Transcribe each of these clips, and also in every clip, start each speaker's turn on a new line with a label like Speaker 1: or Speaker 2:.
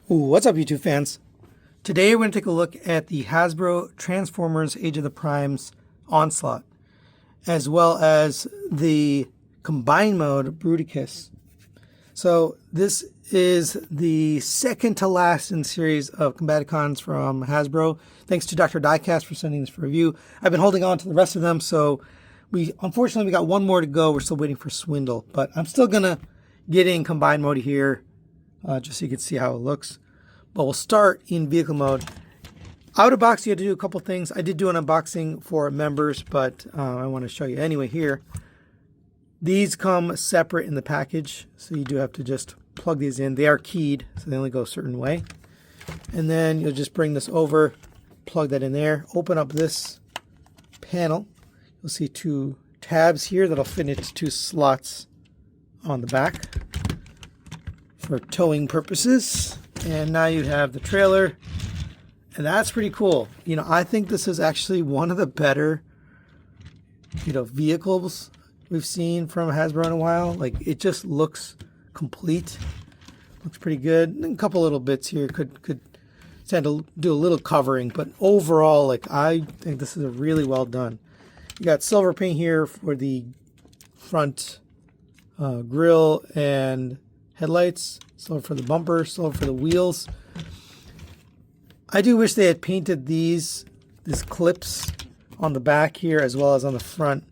Speaker 1: What's up, YouTube fans? Today we're going to take a look at the Hasbro Transformers Age of the Primes Onslaught, as well as the combined mode Bruticus. So this is the second to last in series of Combaticons from Hasbro. Thanks to Dr. Diecast for sending this for review. I've been holding on to the rest of them, so unfortunately we got one more to go. We're still waiting for Swindle, but I'm still going to get in combined mode here. Just so you can see how it looks. But we'll start in vehicle mode. Out of box, you have to do a couple things. I did do an unboxing for members, but I want to show you anyway here. These come separate in the package, so you do have to just plug these in. They are keyed, so they only go a certain way. And then you'll just bring this over, plug that in there, open up this panel. You'll see two tabs here that'll fit into two slots on the back for towing purposes. And now you have the trailer, and that's pretty cool. You know, I think this is actually one of the better, vehicles we've seen from Hasbro in a while. Like, it just looks complete, looks pretty good. And a couple little bits here could stand to do a little covering, but overall, like, I think this is a really well done. You got silver paint here for the front grille and headlights, silver for the bumper, silver for the wheels. I do wish they had painted these clips on the back here as well as on the front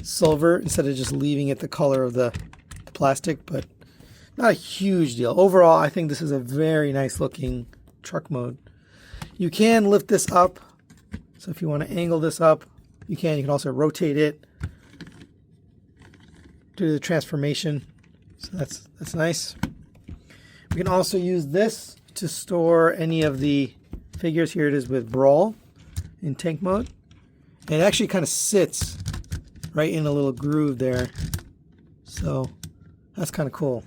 Speaker 1: silver instead of just leaving it the color of the plastic, but not a huge deal. Overall, I think this is a very nice looking truck mode. You can lift this up, so if you want to angle this up, you can. You can also rotate it, do the transformation. So that's nice. We can also use this to store any of the figures. Here it is with Brawl in tank mode. And it actually kind of sits right in a little groove there. So that's kind of cool.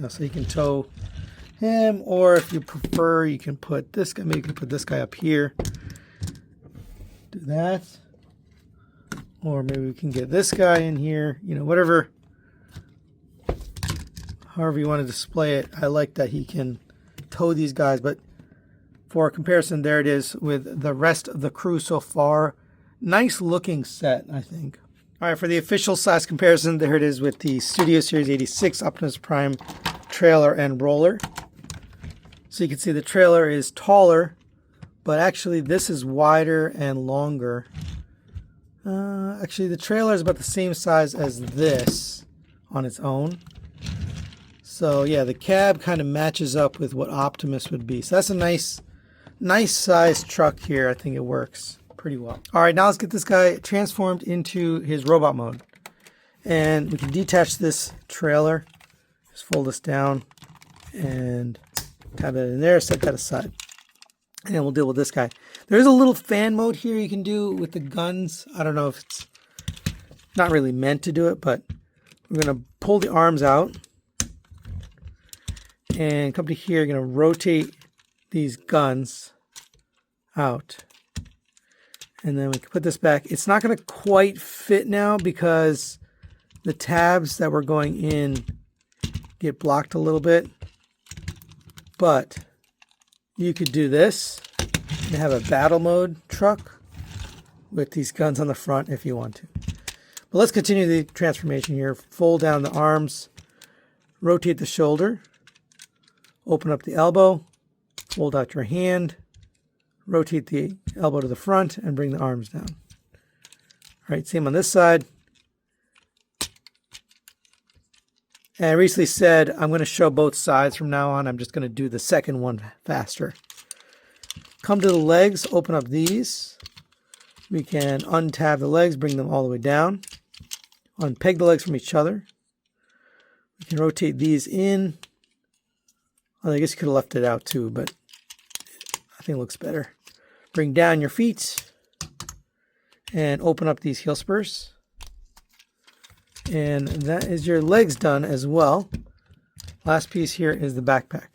Speaker 1: So you can tow him, or if you prefer, you can put this guy. Maybe you can put this guy up here. Do that. Or maybe we can get this guy in here. Whatever. However you want to display it. I like that he can tow these guys, but for comparison, there it is with the rest of the crew so far. Nice looking set, I think. All right, for the official size comparison, there it is with the Studio Series 86 Optimus Prime trailer and roller. So you can see the trailer is taller, but actually this is wider and longer. Actually, the trailer is about the same size as this on its own. So yeah, the cab kind of matches up with what Optimus would be. So that's a nice size truck here. I think it works pretty well. All right, now let's get this guy transformed into his robot mode. And we can detach this trailer. Just fold this down and tab it in there, set that aside. And we'll deal with this guy. There's a little fan mode here you can do with the guns. I don't know if it's not really meant to do it, but we're going to pull the arms out. And come to here, you're going to rotate these guns out. And then we can put this back. It's not going to quite fit now because the tabs that were going in get blocked a little bit. But you could do this and have a battle mode truck with these guns on the front if you want to. But let's continue the transformation here. Fold down the arms, rotate the shoulder. Open up the elbow, fold out your hand, rotate the elbow to the front, and bring the arms down. All right, same on this side. And I recently said I'm going to show both sides from now on. I'm just going to do the second one faster. Come to the legs, open up these. We can untab the legs, bring them all the way down. Unpeg the legs from each other. We can rotate these in. Well, I guess you could have left it out too, but I think it looks better. Bring down your feet and open up these heel spurs. And that is your legs done as well. Last piece here is the backpack.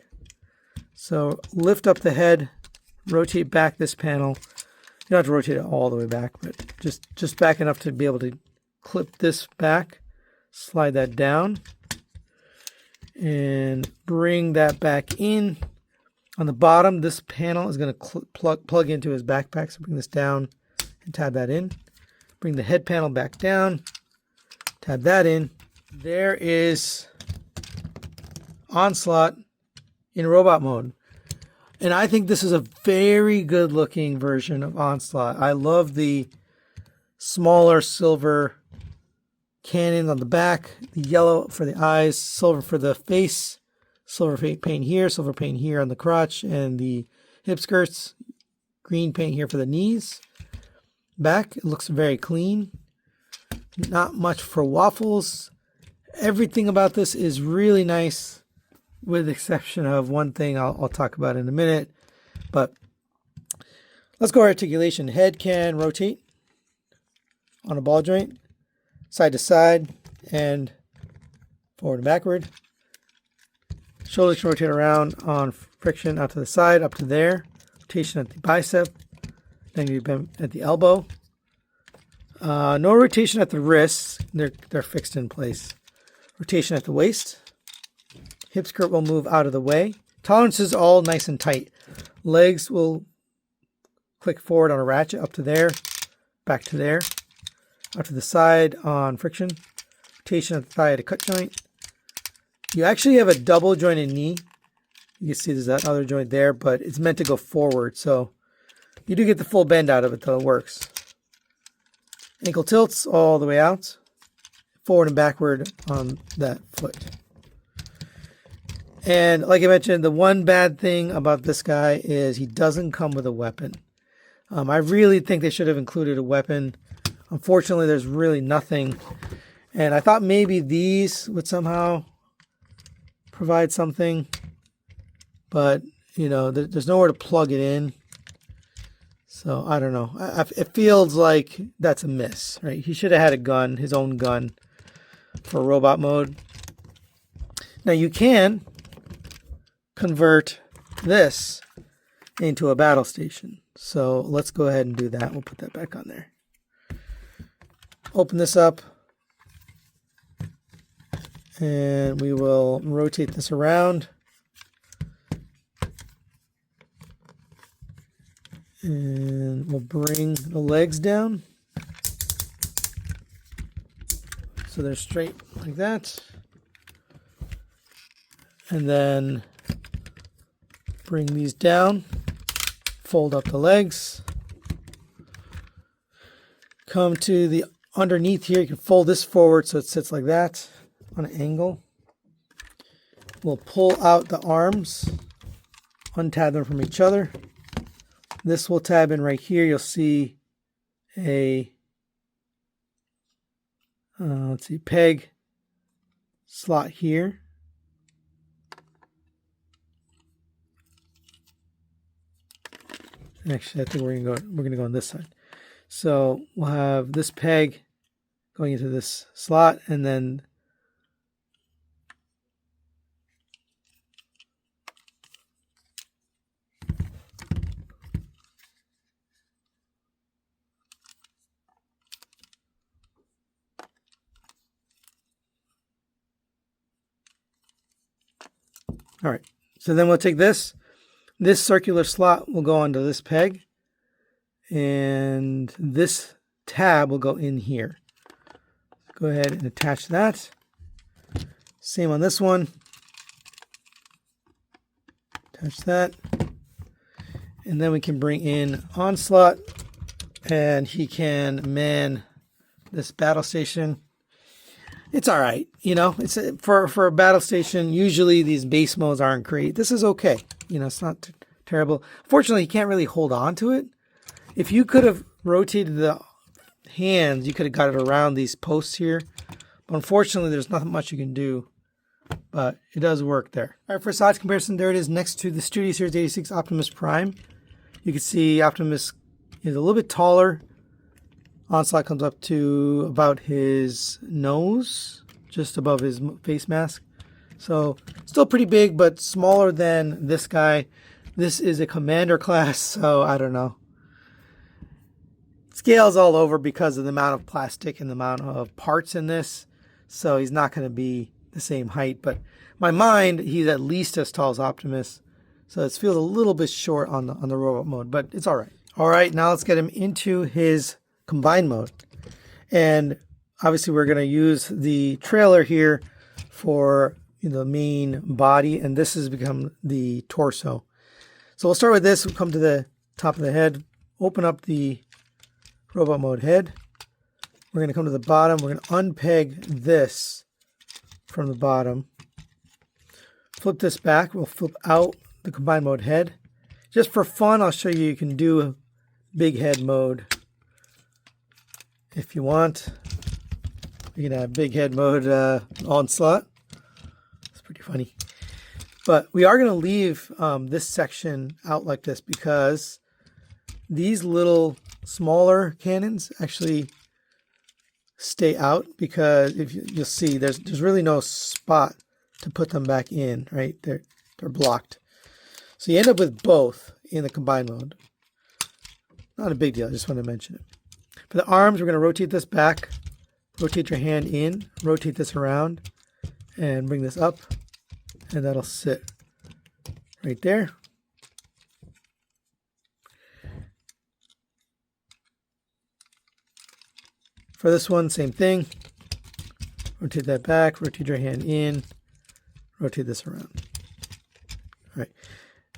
Speaker 1: So lift up the head, rotate back this panel. You don't have to rotate it all the way back, but just back enough to be able to clip this back, slide that down, and bring that back in On the bottom, this panel is going to plug into his backpack. So bring this down and tab that in. Bring the head panel back down. Tab that in. There is Onslaught in robot mode. And I think this is a very good looking version of Onslaught. I love the smaller silver cannon on the back, the yellow for the eyes, silver for the face, silver paint here, silver paint here on the crotch and the hip skirts, green paint here for the knees. Back, it looks very clean. Not much for waffles. Everything about this is really nice, with the exception of one thing I'll talk about in a minute. But let's go articulation. Head can rotate on a ball joint, side to side, and forward and backward. Shoulders can rotate around on friction out to the side, up to there. Rotation at the bicep, then you bend at the elbow. No rotation at the wrists. They're fixed in place. Rotation at the waist. Hip skirt will move out of the way. Tolerance is all nice and tight. Legs will click forward on a ratchet up to there, back to there, out to the side on friction. Rotation at the thigh at a cut joint. You actually have a double jointed knee. You can see there's that other joint there, but it's meant to go forward. So you do get the full bend out of it, though it works. Ankle tilts all the way out, forward and backward on that foot. And like I mentioned, the one bad thing about this guy is he doesn't come with a weapon. I really think they should have included a weapon. Unfortunately, there's really nothing. And I thought maybe these would somehow provide something. But, you know, there's nowhere to plug it in. So, I don't know. It feels like that's a miss, right? He should have had a gun, his own gun, for robot mode. Now, you can convert this into a battle station. So, let's go ahead and do that. We'll put that back on there. Open this up. And we will rotate this around. And we'll bring the legs down so they're straight like that. And then bring these down, fold up the legs. Come to the underneath here, you can fold this forward so it sits like that on an angle. We'll pull out the arms, untab them from each other. This will tab in right here. You'll see a, peg slot here. Actually, I think we're gonna go on this side. So we'll have this peg going into this slot, and then all right, so then we'll take this circular slot will go onto this peg, and this tab will go in here. Go ahead and attach that. Same on this one. Attach that. And then we can bring in Onslaught, and he can man this battle station. It's all right, you know. It's for a battle station. Usually these base modes aren't great. This is okay. You know, it's not terrible. Fortunately, you can't really hold on to it. If you could have rotated the hands, you could have got it around these posts here. But unfortunately, there's not much you can do. But it does work there. All right, for size comparison, there it is next to the Studio Series 86 Optimus Prime. You can see Optimus is a little bit taller. Onslaught comes up to about his nose, just above his face mask. So still pretty big, but smaller than this guy. This is a commander class, so I don't know. Scales all over because of the amount of plastic and the amount of parts in this. So he's not going to be the same height. But in my mind, he's at least as tall as Optimus. So it feels a little bit short on the robot mode, but it's all right. All right, now let's get him into his combined mode. And obviously we're going to use the trailer here for the main body, and this has become the torso. So we'll start with this. We'll come to the top of the head, open up the robot mode head. We're going to come to the bottom. We're going to unpeg this from the bottom. Flip this back. We'll flip out the combined mode head. Just for fun, I'll show you can do big head mode if you want. You can have big head mode Onslaught. It's pretty funny. But we are going to leave this section out like this because these little smaller cannons actually stay out, because if you'll see there's really no spot to put them back in, right? They're blocked. So you end up with both in the combined mode. Not a big deal, I just want to mention it. For the arms, we're going to rotate this back, rotate your hand in, rotate this around, and bring this up, and that'll sit right there. For this one, same thing. Rotate that back, rotate your hand in, rotate this around. All right.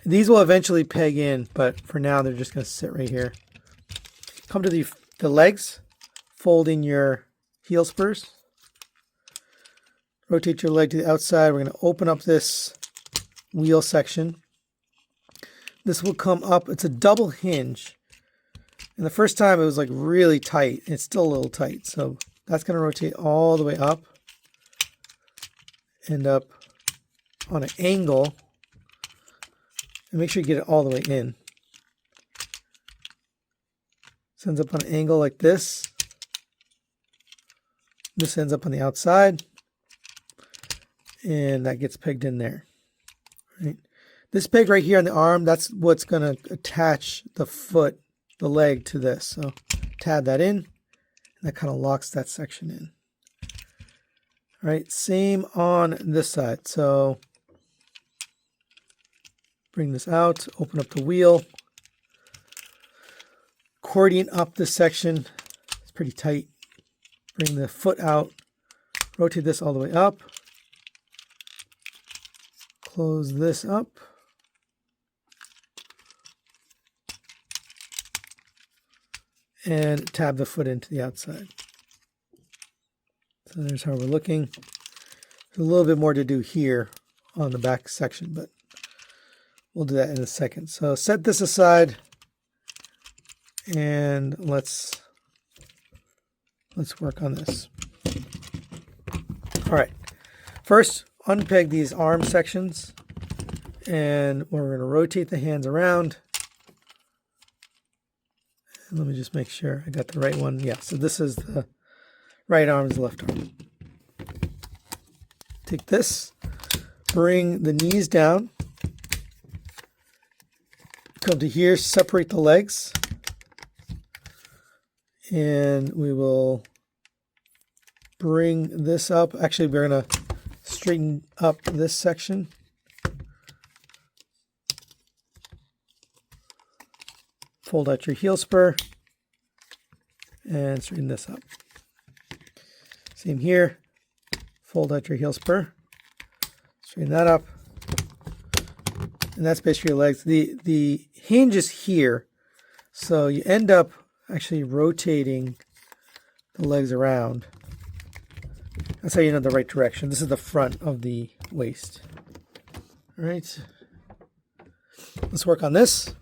Speaker 1: These will eventually peg in, but for now they're just going to sit right here. Come to the legs, fold in your heel spurs. Rotate your leg to the outside. We're going to open up this wheel section. This will come up. It's a double hinge. And the first time it was like really tight. It's still a little tight. So that's going to rotate all the way up. End up on an angle. And make sure you get it all the way in. This ends up on an angle like this. This ends up on the outside. And that gets pegged in there. Right. This peg right here on the arm, that's what's going to attach the foot, the leg to this. So tab that in. And that kind of locks that section in. All right, same on this side. So bring this out, open up the wheel. Accordion up this section. It's pretty tight. Bring the foot out. Rotate this all the way up. Close this up. And tab the foot into the outside. So there's how we're looking. There's a little bit more to do here on the back section, but we'll do that in a second. So set this aside and let's work on this. All right. First, unpeg these arm sections, and we're going to rotate the hands around. And let me just make sure I got the right one. Yeah, so this is the right arm, is the left arm. Take this, bring the knees down, come to here, separate the legs, and we will bring this up. Actually, we're going to straighten up this section. Fold out your heel spur and straighten this up. Same here. Fold out your heel spur. Straighten that up. And that's basically your legs. The hinge is here. So you end up actually rotating the legs around. That's how you know the right direction. This is the front of the waist. All right. Let's work on this.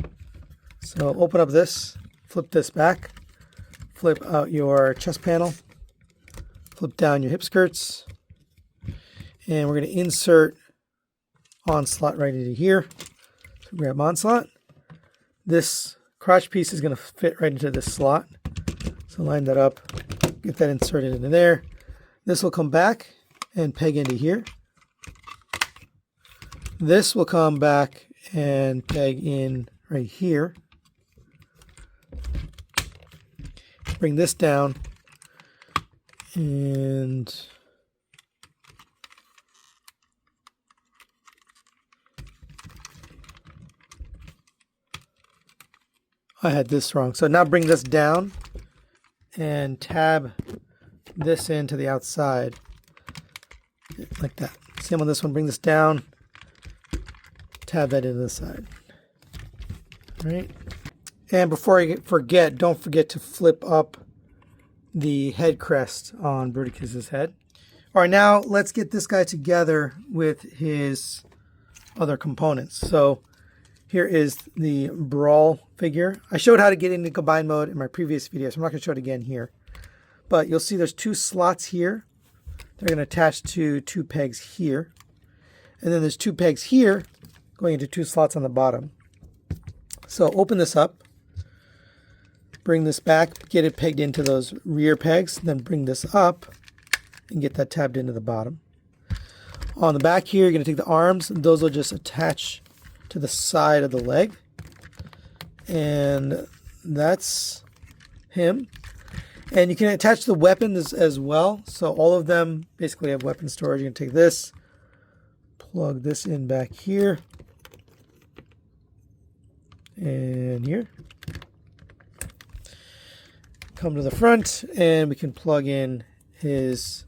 Speaker 1: So open up this, flip this back, flip out your chest panel, flip down your hip skirts, and we're going to insert Onslaught right into here. So grab Onslaught. This crotch piece is going to fit right into this slot. So line that up, get that inserted into there. This will come back and peg into here. This will come back and peg in right here. Bring this down and I had this wrong. So now bring this down and tab this into the outside like that. Same on this one. Bring this down, tab that into the side. All right. And before I forget, don't forget to flip up the head crest on Bruticus's head. All right, now let's get this guy together with his other components. So here is the Brawl figure. I showed how to get into combine mode in my previous video, so I'm not going to show it again here. But you'll see there's 2 slots here. They're going to attach to 2 pegs here. And then there's 2 pegs here going into 2 slots on the bottom. So open this up. Bring this back, get it pegged into those rear pegs, then bring this up and get that tabbed into the bottom. On the back here, you're going to take the arms, and those will just attach to the side of the leg. And that's him. And you can attach the weapons as well. So all of them basically have weapon storage. You can take this, plug this in back here, and here. Come to the front, and we can plug in his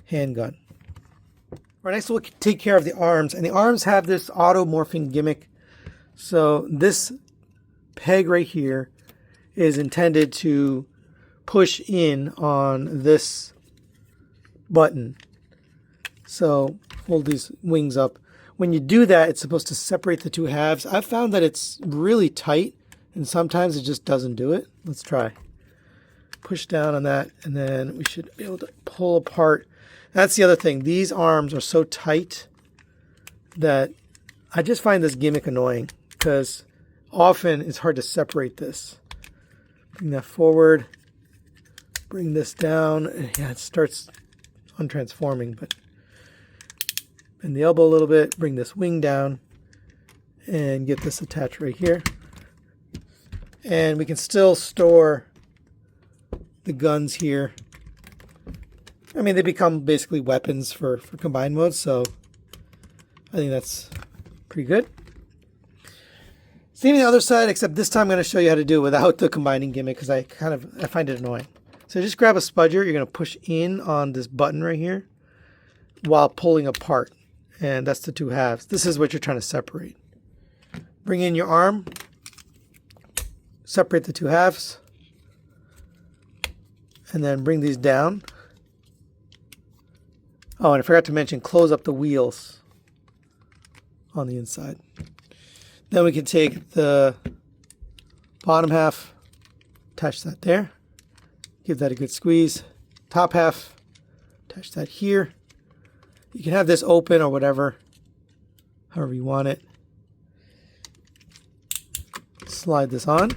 Speaker 1: handgun. All right, next we'll take care of the arms, and the arms have this auto morphing gimmick. So this peg right here is intended to push in on this button. So hold these wings up. When you do that, it's supposed to separate the 2 halves. I've found that it's really tight, and sometimes it just doesn't do it. Let's try. Push down on that, and then we should be able to pull apart. That's the other thing. These arms are so tight that I just find this gimmick annoying because often it's hard to separate this. Bring that forward. Bring this down. And yeah, it starts untransforming, but bend the elbow a little bit. Bring this wing down and get this attached right here. And we can still store the guns here. I mean, they become basically weapons for combined mode, so I think that's pretty good. Same on the other side, except this time I'm going to show you how to do it without the combining gimmick because I find it annoying. So just grab a spudger. You're going to push in on this button right here while pulling apart, and that's the 2 halves. This is what you're trying to separate. Bring in your arm, separate the 2 halves, and then bring these down. Oh, and I forgot to mention, close up the wheels on the inside. Then we can take the bottom half, attach that there, give that a good squeeze. Top half, attach that here. You can have this open or whatever, however you want it. Slide this on.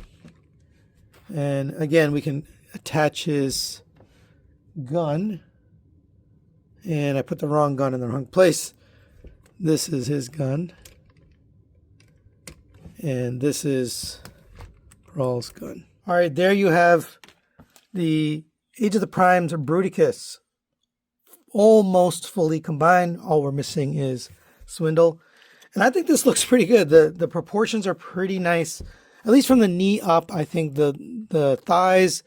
Speaker 1: And again, we can attach his gun. And I put the wrong gun in the wrong place. This is his gun. And this is Brawl's gun. All right, there you have the Age of the Primes of Bruticus. Almost fully combined. All we're missing is Swindle. And I think this looks pretty good. The proportions are pretty nice. At least from the knee up, I think the thighs,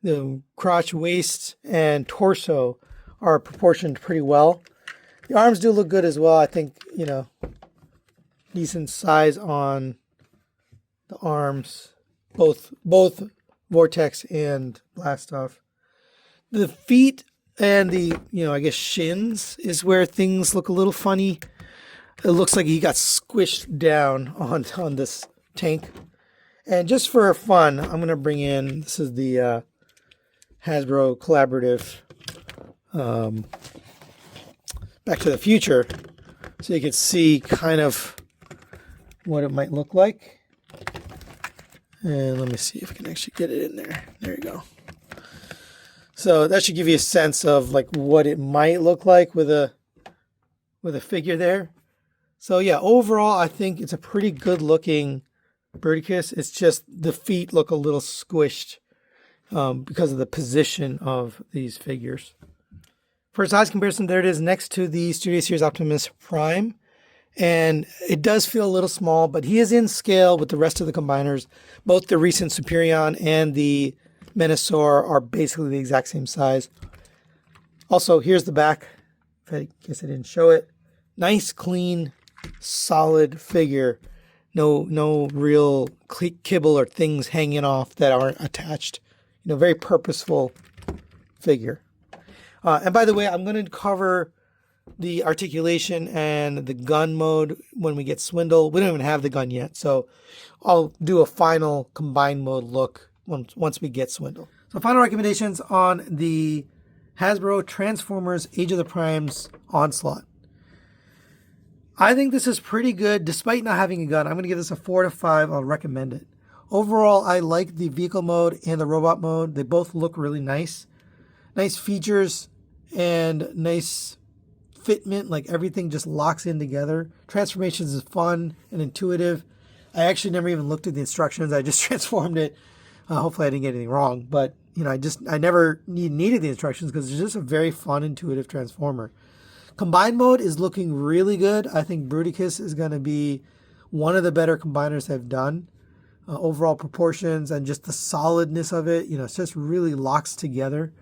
Speaker 1: the crotch, waist, and torso are proportioned pretty well. The arms do look good as well. I think, you know, decent size on the arms, both Vortex and Blast Off. The feet and the, you know, I guess shins is where things look a little funny. It looks like he got squished down on this tank. And just for fun, I'm going to bring in, this is the Hasbro collaborative Back to the Future, so you can see kind of what it might look like. And let me see if I can actually get it in there. There you go. So that should give you a sense of like what it might look like with a figure there. So yeah, overall I think it's a pretty good looking Bruticus. It's just the feet look a little squished because of the position of these figures. For size comparison, there it is next to the Studio Series Optimus Prime. And it does feel a little small, but he is in scale with the rest of the combiners. Both the recent Superion and the Menasor are basically the exact same size. Also, here's the back. In case I didn't show it. Nice, clean, solid figure. No real kibble or things hanging off that aren't attached. Very purposeful figure. And by the way, I'm going to cover the articulation and the gun mode when we get Swindle. We don't even have the gun yet, so I'll do a final combined mode look once we get Swindle. So final recommendations on the Hasbro Transformers Age of the Primes Onslaught. I think this is pretty good despite not having a gun. I'm going to give this a 4 to 5. I'll recommend it. Overall, I like the vehicle mode and the robot mode. They both look really nice. Nice features and nice fitment, like everything just locks in together. Transformations is fun and intuitive. I actually never even looked at the instructions. I just transformed it. Hopefully I didn't get anything wrong, but I never needed the instructions because it's just a very fun, intuitive transformer. Combined mode is looking really good. I think Bruticus is going to be one of the better combiners I've done. Overall proportions and just the solidness of it, it just really locks together.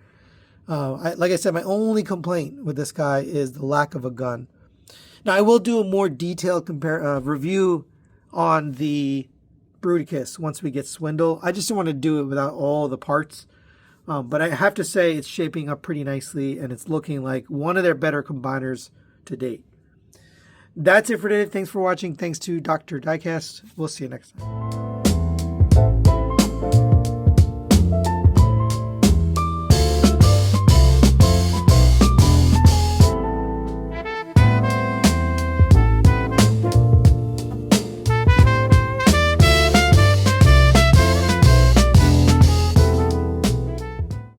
Speaker 1: Like I said, my only complaint with this guy is the lack of a gun. Now, I will do a more detailed review on the Bruticus once we get Swindle. I just don't want to do it without all the parts. But I have to say it's shaping up pretty nicely, and it's looking like one of their better combiners to date. That's it for today. Thanks for watching. Thanks to Dr. Diecast. We'll see you next time.